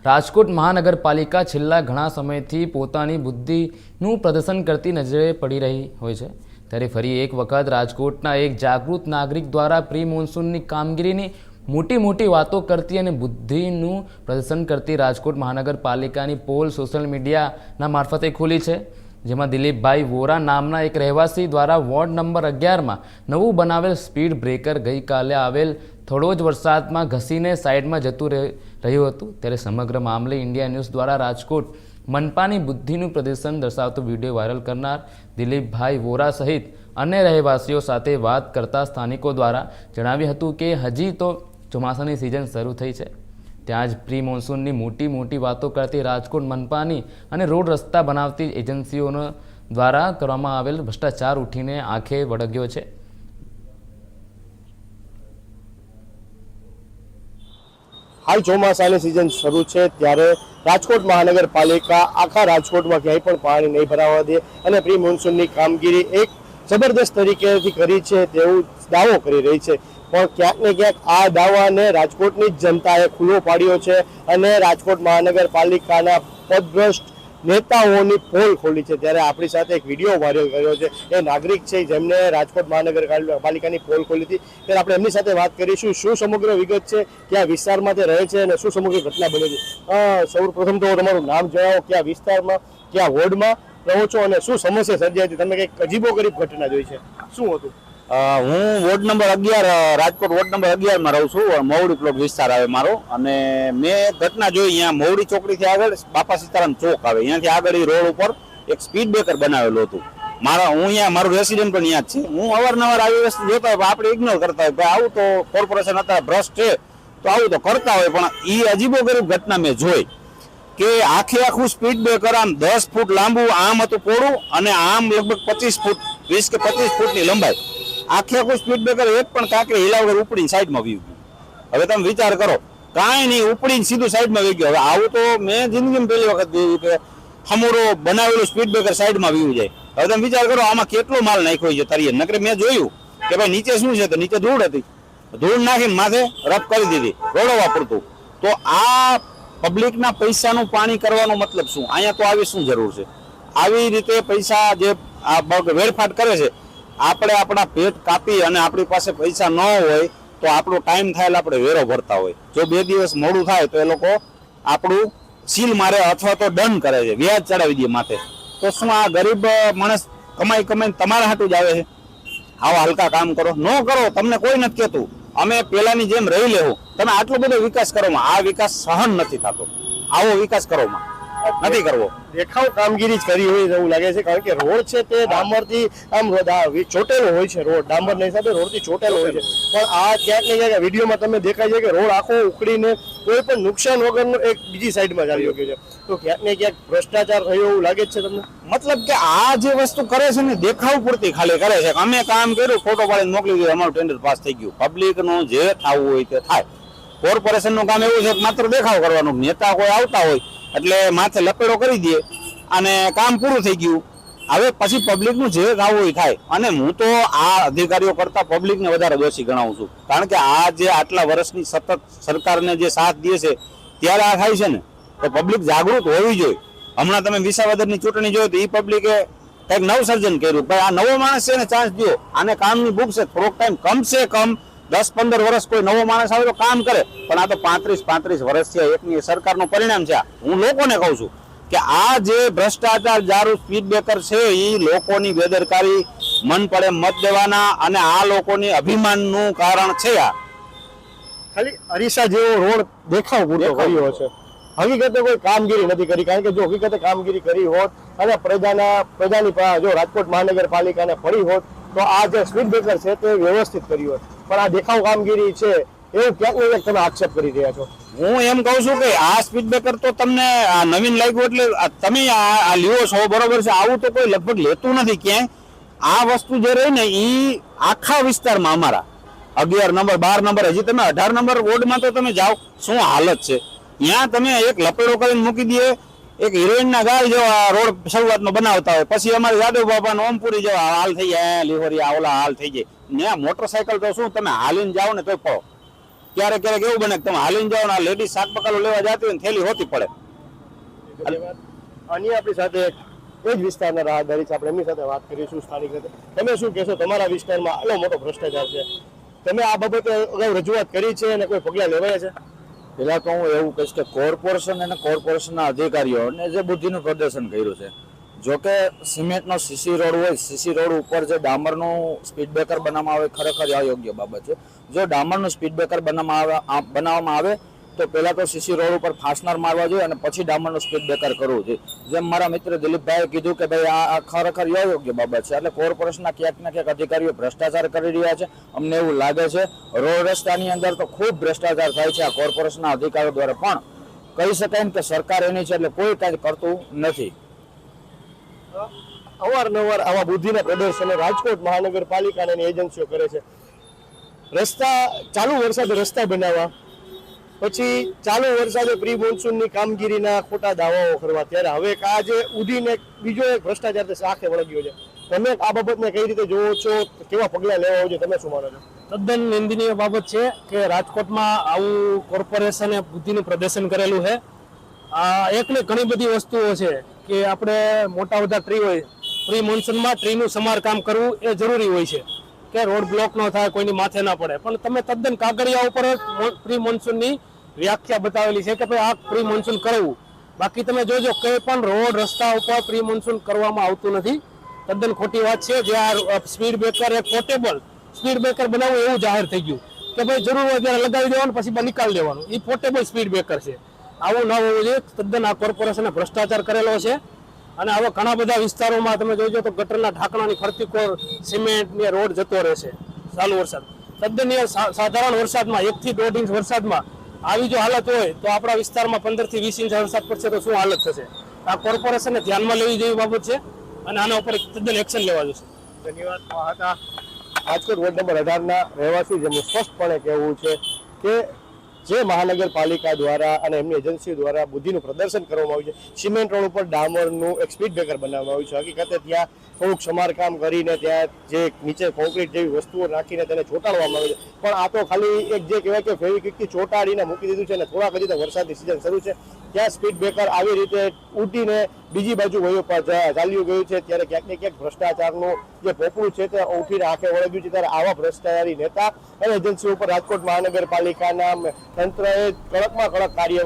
રાજકોટ મહાનગરપાલિકા છેલ્લા ઘણા સમયથી પોતાની બુદ્ધિનું પ્રદર્શન કરતી નજરે પડી રહી હોય છે, ત્યારે ફરી એક વખત રાજકોટના એક જાગૃત નાગરિક દ્વારા પ્રી મોન્સૂનની કામગીરીની મોટી વાતો કરતી અને બુદ્ધિનું પ્રદર્શન કરતી રાજકોટ મહાનગરપાલિકાની પોલ સોશિયલ મીડિયાના મારફતે ખુલી છે, જેમાં દિલીપભાઈ વોરા નામના એક રહેવાસી દ્વારા વોર્ડ નંબર 11માં નવું બનાવેલ સ્પીડ બ્રેકર ગઈકાલે આવેલ થોડો જ વરસાદમાં ઘસીને સાઈડમાં જતું રહ્યું હતું। ત્યારે સમગ્ર મામલે ઇન્ડિયા ન્યૂઝ દ્વારા રાજકોટ મનપાની બુદ્ધિનું પ્રદર્શન દર્શાવતો વિડીયો વાયરલ કરનાર દિલીપભાઈ વોરા સહિત અન્ય રહેવાસીઓ સાથે વાત કરતા સ્થાનિકો દ્વારા જણાવ્યું હતું કે હજી તો ચોમાસાની સિઝન શરૂ થઈ છે, ત્યાં જ પ્રી મોન્સૂનની મોટી વાતો કરતી રાજકોટ મનપાની અને રોડ રસ્તા બનાવતી એજન્સીઓનો દ્વારા કરવામાં આવેલ ભ્રષ્ટાચાર ઉઠીને આંખે વળગ્યો છે। હાલ ચોમાસાની સિઝન શરૂ છે ત્યારે રાજકોટ મહાનગરપાલિકા આખા રાજકોટમાં ક્યાંય પણ પાણી નહીં ભરાવા દે અને પ્રી મોન્સૂનની કામગીરી એક જબરદસ્ત તરીકેથી કરી છે તેવું દાવો કરી રહી છે, પણ ક્યાંક ને ક્યાંક આ દાવાને રાજકોટની જ જનતાએ ખુલ્લો પાડ્યો છે અને રાજકોટ મહાનગરપાલિકાના પદભ્રષ્ટ નેતાઓની પોલ ખોલી છે। ત્યારે આપણી સાથે એક વિડીયો વાયરલ કર્યો છે, એ નાગરિક છે જેમને રાજકોટ મહાનગરપાલિકાની પોલ ખોલી હતી, ત્યારે આપણે એમની સાથે વાત કરીશું શું સમગ્ર વિગત છે, કયા વિસ્તારમાં તે રહે છે અને શું સમગ્ર ઘટના બની છે। સૌપ્રથમ તો તમારું નામ જણાવો, કયા વિસ્તારમાં કયા વોર્ડમાં રહો છો અને શું સમસ્યા સર્જાઈ હતી, તમે કંઈક અજીબો ગરીબ ઘટના જોઈ છે, શું હતું? હું ward number 11 Rajkot ward number 11 માં રહું છું, મહુડી પ્લોટ વિસ્તાર આવે મારો, અને મેં ઘટના જોઈ અહીંયા મહુડી ચોકડીથી આગળ બાપા સીતારામ ચોક આવે, અહીંયાથી આગળ રોડ ઉપર એક સ્પીડ બ્રેકર બનાવેલું હતું। હું અહીંયા મારું રેસિડેન્ટ પણ અહીંયા જ છે, હું અવારનવાર આવી વસ્તુ જોતા હોય આપણે ઇગ્નોર કરતા હોય, આવું તો કોર્પોરેશન અત્યારે ભ્રષ્ટ છે તો આવું તો કરતા હોય, પણ એ અજીબો ગરીબ ઘટના મેં જોઈ કે આખું સ્પીડ બ્રેકર આમ 10 ફૂટ લાંબુ આમ હતું પોળું અને આમ લગભગ 25 ફૂટ 20 કે 25 ફૂટની લંબાઈ, આખું સ્પીડ બ્રેકર એક પણ કાંકરી હિલા વગર ઉપડીને સાઈડમાં વી ગયું। હવે તમે વિચાર કરો, કાંઈ નહીં ઉપડીને સીધું સાઈડમાં વી ગયો। હવે આવું તો મેં જિંદગીમાં પહેલી વખત જોયું કે હમુરો બનાવેલું સ્પીડ બ્રેકર સાઈડમાં વીવું જાય। હવે તમે વિચાર કરો આમાં કેટલો માલ નાખ્યો છે તરીએ, નકરે મેં જોયું કે ભાઈ નીચે શું છે તો નીચે ધૂળ હતી, ધૂળ નાખીને માથે રફ કરી દીધી રોડવા પડતું। તો આ પબ્લિકના પૈસાનું પાણી કરવાનો મતલબ શું? અહીંયા તો આવી શું જરૂર છે? આવી રીતે પૈસા જે આ વેડફાટ કરે છે, આપણે આપણા પેટ કાપી અને આપણી પાસે પૈસા ન હોય તો આપણો ટાઈમ થાય એટલે આપણે વેરો ભરતા હોય, જો 2 દિવસ મોડું થાય તો એ લોકો આપણું સીલ મારે અથવા તો દંડ કરે છે, વ્યાજ ચડાવી દે માથે। તો શું આ ગરીબ માણસ કમાઈને તમારા હાટું જ આવે છે? આવા હલકા કામ કરો, ન કરો, તમને કોઈ નથી કહેતું, અમે પેલાની જેમ રહી લેવું, તમે આટલો બધો વિકાસ કરોમાં, આ વિકાસ સહન નથી થતો, આવો વિકાસ કરોમાં નથી કરવો। દેખાવ કામગીરી જ કરી હોય એવું લાગે છે, કારણ કે રોડ છે તે ડામરથી આમ ચોટેલો હોય છે, રોડ ડામરના હિસાબે રોડથી ચોટેલો હોય છે, પણ આ ક્યાંક ને ક્યાંક વિડીયોમાં તમે દેખાય છે કે રોડ આખો ઉખડીને કોઈ પણ નુકસાન વગરનો એક બીજી સાઈડમાં ચાલી ગયો છે, તો ક્યાંક ને ક્યાંક ભ્રષ્ટાચાર થયો એવું લાગે છે તમને? મતલબ કે આ જે વસ્તુ કરે છે ને દેખાવ પૂરતી ખાલી કરે છે, અમે કામ કર્યું ફોટો પાડીને મોકલી દીધું અમારું ટેન્ડર પાસ થઈ ગયું, પબ્લિકનું જે થવું હોય તે થાય। કોર્પોરેશનનું કામ એવું છે કે માત્ર દેખાવ કરવાનું, નેતા કોઈ આવતા હોય એટલે માથે લપેડો કરી દે અને કામ પૂરું થઈ ગયું, હવે પછી પબ્લિકનું જે થવું હોય થાય। અને હું તો આ અધિકારીઓ કરતા પબ્લિકને વધારે દોષી ગણાવું છું, કારણ કે આ જે આટલા વર્ષની સતત સરકારને જે સાથ દે છે ત્યારે આ થાય છે ને, તો પબ્લિક જાગૃત હોવી જોઈએ। હમણાં તમે વિસાવદરની ચૂંટણી જોઈ તો એ પબ્લિકે કંઈક નવસર્જન કર્યું, ભાઈ આ નવો માણસ છે ને ચાન્સ દો, આને કામની બુક છે, થોડોક ટાઈમ કમસે કમ 10-15 વર્ષ કોઈ નવો માણસ આવે તો કામ કરે, પણ આ તો 35 વર્ષ છે, એકની સરકારનું પરિણામ છે। હું લોકોને કહું છું કે આ જે ભ્રષ્ટાચાર જારું સ્પીડ બ્રેકર છે એ લોકોની બેદરકારી, મન પડે મત દેવાના અને આ લોકોની અભિમાનનું કારણ છે। આ ખાલી અરીસા જેવો રોડ દેખાવ પૂરતો કર્યો છે, હકીકતે કોઈ કામગીરી નથી કરી, કારણ કે જો હકીકતે કામગીરી કરી હોત અને પ્રજાની જો રાજકોટ મહાનગરપાલિકાને પડી હોત તો આ જે સ્પીડ બ્રેકર છે તે વ્યવસ્થિત કર્યું હોત, પણ આ દેખાવ કામગીરી છે એવું ક્યાંક ને ક્યાંક તમે આક્ષેપ કરી રહ્યા છો। હું એમ કહું છું કે આ સ્પીડ બ્રેકર તો તમને નવીન લાગ્યું એટલે તમે આ લ્યો છો, બરોબર છે, આવું તો કોઈ લગભગ લેતું નથી ક્યાંય। આ વસ્તુ જે રહી ને એ આખા વિસ્તારમાં અમારા 11 નંબર 12 નંબર, હજી તમે 18 નંબર વોર્ડમાં તો તમે જાઓ શું હાલત છે, ત્યાં તમે એક લપેડો કરીને મૂકી દે, એક હિરોઈનના ગાલ જેવા રોડ શરૂઆતમાં બનાવતા હોય, પછી અમારે યાદવ બાપાનો ઓમપુરી જેવા હાલ થઈ જાય, લીહોરી ઓલા હાલ થઈ જાય, ત્યાં મોટરસાયકલ તો શું તમે હાલીને જાઓ ને તોય પડો, ક્યારેક ક્યારેક એવું બને કે તમે હાલીને જાઓ ને આ લેડીઝ શાક બકાલો લેવા જતી હોય ને થેલી હોતી પડે. અન્ય આપણી સાથે એ જ વિસ્તારના રાહદારી છે, આપણે એમની સાથે વાત કરીશું સ્થાનિક રીતે. તમે શું કહેશો, તમારા વિસ્તારમાં આટલો મોટો ભ્રષ્ટાચાર છે, તમે આ બાબતે અગાઉ રજૂઆત કરી છે અને કોઈ પગલાં લેવાયા છે? પેલા તો હું એવું કહીશ કે કોર્પોરેશન અને કોર્પોરેશનના અધિકારીઓને જે બુદ્ધિનું પ્રદર્શન કર્યું છે. જોકે સિમેન્ટનો સીસી રોડ હોય, સીસી રોડ ઉપર જે ડામરનું સ્પીડ બ્રેકર બનાવવામાં આવે ખરેખર અયોગ્ય બાબત છે. જો ડામરનું સ્પીડ બ્રેકર બનાવવામાં આવે તો પહેલાં તો સીસી રોડ ઉપર ફાસ્ટનર મારવા જોઈએ અને પછી ડામરનું સ્પીડ બ્રેકર કરવું જોઈએ. જેમ મારા મિત્ર દિલીપભાઈએ કીધું કે ભાઈ આ ખરેખર અયોગ્ય બાબત છે. એટલે કોર્પોરેશનના ક્યાંક ને ક્યાંક અધિકારીઓ ભ્રષ્ટાચાર કરી રહ્યા છે, અમને એવું લાગે છે. રોડ રસ્તાની અંદર તો ખૂબ ભ્રષ્ટાચાર થાય છે આ કોર્પોરેશનના અધિકારીઓ દ્વારા, પણ કહી શકાય ને કે સરકાર એની છે એટલે કોઈ કાંઈ કરતું નથી. અવારનવાર આવા બુદ્ધિના પ્રદર્શનો રાજકોટ મહાનગરપાલિકા અને એની એજન્સીઓ કરે છે. રસ્તા ચાલુ વરસાદે રસ્તા બનાવવા, પછી ચાલુ વરસાદે પ્રી મોન્સૂનની કામગીરીના ખોટા દાવાઓ કરવા, ત્યારે હવે આ જે ઉડીને બીજો એક ભ્રષ્ટાચાર આંખે વળગ્યો છે. તમે આ બાબતને કઈ રીતે જોવો છો, કેવા પગલાં લેવા જોઈએ, તમે શું માનો છો? તદ્દન નિંદનીય બાબત છે કે રાજકોટમાં આવું કોર્પોરેશને બુદ્ધિનું પ્રદર્શન કરેલું છે. આ એકને ઘણી બધી વસ્તુઓ છે કે આપણે મોટા બધા ટ્રી હોય, પ્રી મોન્સૂનમાં ટ્રીનું સમારકામ કરવું એ જરૂરી હોય છે કે રોડ બ્લોક ન થાય, કોઈની માથે ના પડે. પણ તમે તદ્દન કાગળિયા ઉપર પ્રી મોન્સૂનની વ્યાખ્યા બતાવેલી છે કે ભાઈ આ પ્રી મોન્સૂન કરવું. બાકી તમે જોજો કોઈ પણ રોડ રસ્તા ઉપર પ્રી મોન્સૂન કરવામાં આવતું નથી. તદ્દન ખોટી વાત છે. જે આ સ્પીડ બ્રેકર એક પોર્ટેબલ સ્પીડ બ્રેકર બનાવવું એવું જાહેર થઈ ગયું કે ભાઈ જરૂર હોય ત્યારે લગાવી દેવાનું, પછી નિકાળી દેવાનું. એ પોર્ટેબલ સ્પીડ બ્રેકર છે. આવું ન હોવું જોઈએ. તદ્દન આ કોર્પોરેશને ભ્રષ્ટાચાર કરેલો છે. અને આવા ઘણા બધા વિસ્તારોમાં તમે જોજો તો ગટરના ઢાંકણાની ફરતી કોર સિમેન્ટ ને રોડ જતો રહેશે ચાલુ વરસાદ. તદ્દન સાધારણ વરસાદમાં 1 થી 1.5 ઇંચ વરસાદમાં આવી જો હાલત હોય તો આપણા વિસ્તારમાં 15 થી 20 ઇંચ વરસાદ પડશે તો શું હાલત થશે? આ કોર્પોરેશનને ધ્યાનમાં લેવી જેવી બાબત છે અને આના ઉપર તદ્દન એક્શન લેવા જોઈશે. ધન્યવાદ. આ હતા રાજકોટ વોર્ડ નંબર 18ના રહેવાસી, જેમનું સ્પષ્ટપણે કહેવું છે કે જે મહાનગરપાલિકા દ્વારા અને એમની એજન્સી દ્વારા બુદ્ધિનું પ્રદર્શન કરવામાં આવ્યું છે. સિમેન્ટ રોડ ઉપર ડામરનું એક સ્પીડ બ્રેકર બનાવવામાં આવ્યું છે. હકીકતે ત્યાં થોડુંક સમારકામ કરીને ત્યાં જે નીચે કોન્ક્રીટ જેવી વસ્તુઓ નાખીને તેને ચોંટાડવામાં આવે છે. પણ આ તો ખાલી એક જે કહેવાય કે ફેવિક્વિકથી ચોંટાડીને મૂકી દીધું છે. અને થોડાક હજી તો વરસાદની સિઝન શરૂ છે, ત્યાં સ્પીડ બ્રેકર આવી રીતે ઉડીને બીજી બાજુ વયો ચાલ્યું ગયું છે. ત્યારે ક્યાંક ને ક્યાંક ભ્રષ્ટાચારનું જે પોપડું છે તે ઉઠીને આંખે વળગ્યું છે. ત્યારે આવા ભ્રષ્ટાચારી નેતા અને એજન્સી ઉપર રાજકોટ મહાનગરપાલિકાના તંત્રએ કડકમાં કડક કાર્યવાહી